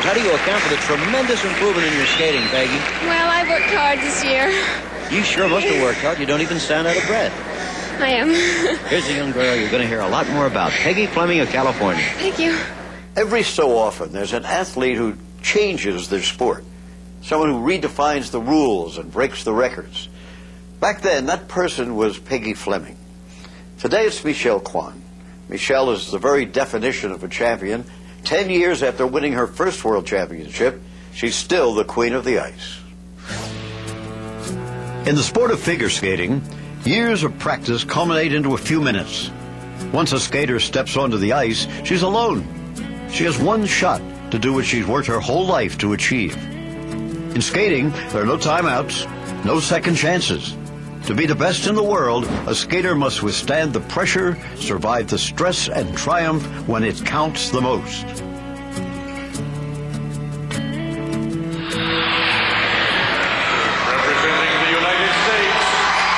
How do you account for the tremendous improvement in your skating, Peggy? Well, I worked hard this year. You sure must have worked hard. You don't even sound out of breath. I am. Here's a young girl you're going to hear a lot more about. Peggy Fleming of California. Thank you. Every so often, there's an athlete who changes their sport. Someone who redefines the rules and breaks the records. Back then, that person was Peggy Fleming. Today, it's Michelle Kwan. Michelle is the very definition of a champion. 10 years after winning her first world championship, she's still the queen of the ice. In the sport of figure skating, years of practice culminate into a few minutes. Once a skater steps onto the ice, she's alone. She has one shot to do what she's worked her whole life to achieve. In skating, there are no timeouts, no second chances. To be the best in the world, a skater must withstand the pressure, survive the stress and triumph when it counts the most. Representing the United States,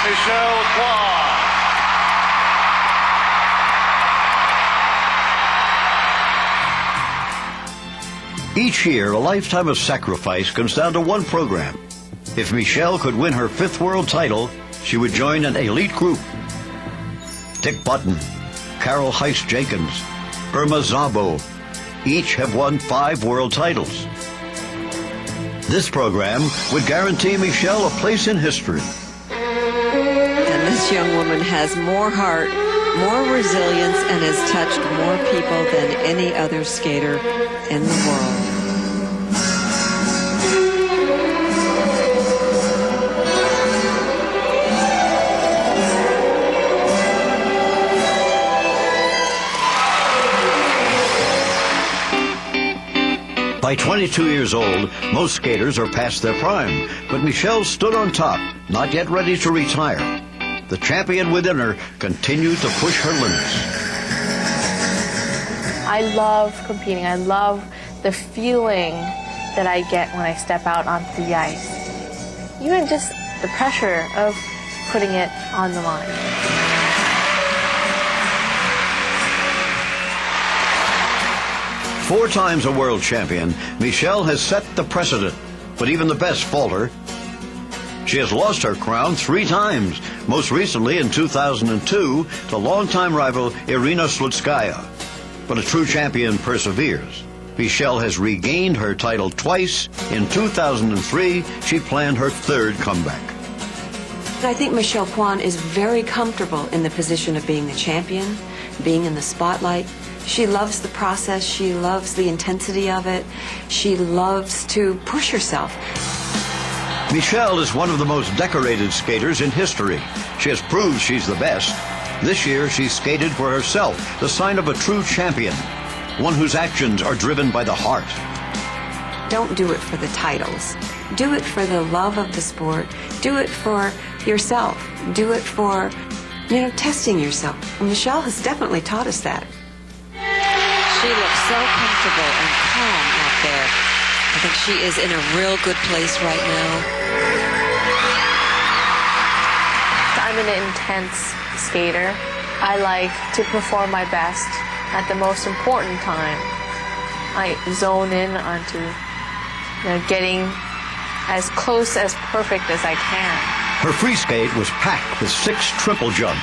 Michelle Kwan. Each year, a lifetime of sacrifice comes down to one program. If Michelle could win her 5th world title, she would join an elite group. Dick Button, Carol Heiss-Jenkins, Irma Szabo, each have won 5 world titles. This program would guarantee Michelle a place in history. And this young woman has more heart, more resilience, and has touched more people than any other skater in the world. By 22 years old, most skaters are past their prime, but Michelle stood on top, not yet ready to retire. The champion within her continued to push her limits. I love competing. I love the feeling that I get when I step out onto the ice. Even just the pressure of putting it on the line. 4 times a world champion, Michelle has set the precedent, but even the best falter. She has lost her crown 3 times, most recently in 2002 to longtime rival Irina Slutskaya. But a true champion perseveres. Michelle has regained her title twice. In 2003, she planned her 3rd comeback. I think Michelle Kwan is very comfortable in the position of being the champion, being in the spotlight. She loves the process. She loves the intensity of it. She loves to push herself. Michelle is one of the most decorated skaters in history. She has proved she's the best. This year, she skated for herself, the sign of a true champion, one whose actions are driven by the heart. Don't do it for the titles. Do it for the love of the sport. Do it for yourself. Do it for, testing yourself. And Michelle has definitely taught us that. She looks so comfortable and calm out there. I think she is in a real good place right now. I'm an intense skater. I like to perform my best at the most important time. I zone in onto getting as close as perfect as I can. Her free skate was packed with 6 triple jumps,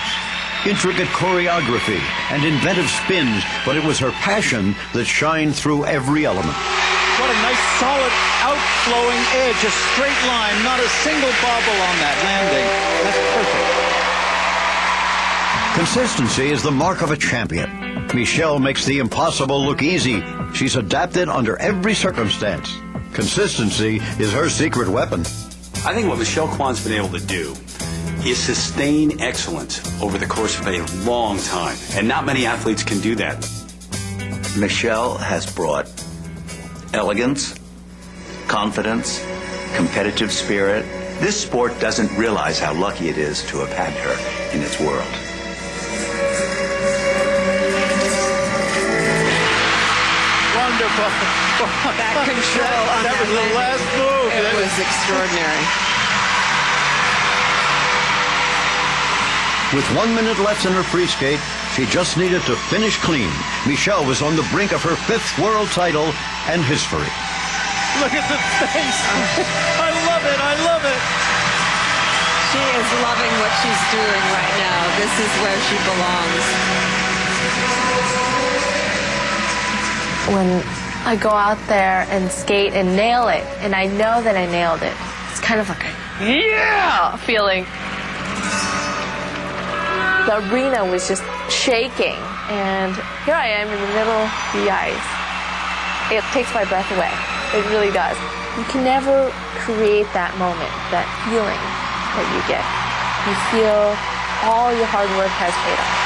intricate choreography, and inventive spins, but it was her passion that shined through every element. What a nice, solid, outflowing edge, a straight line, not a single bobble on that landing. That's perfect. Consistency is the mark of a champion. Michelle makes the impossible look easy. She's adapted under every circumstance. Consistency is her secret weapon. I think what Michelle Kwan's been able to do is sustain excellence over the course of a long time. And not many athletes can do that. Michelle has brought elegance, confidence, competitive spirit. This sport doesn't realize how lucky it is to have had her in its world. Wonderful. That control on that was the last move. It was extraordinary. With 1 minute left in her free skate, she just needed to finish clean. Michelle was on the brink of her 5th world title and history. Look at the face. I love it. I love it. She is loving what she's doing right now. This is where she belongs. When I go out there and skate and nail it, and I know that I nailed it, it's kind of like a yeah feeling. The arena was just shaking, and here I am in the middle of the ice. It takes my breath away. It really does. You can never create that moment, that feeling that you get. You feel all your hard work has paid off.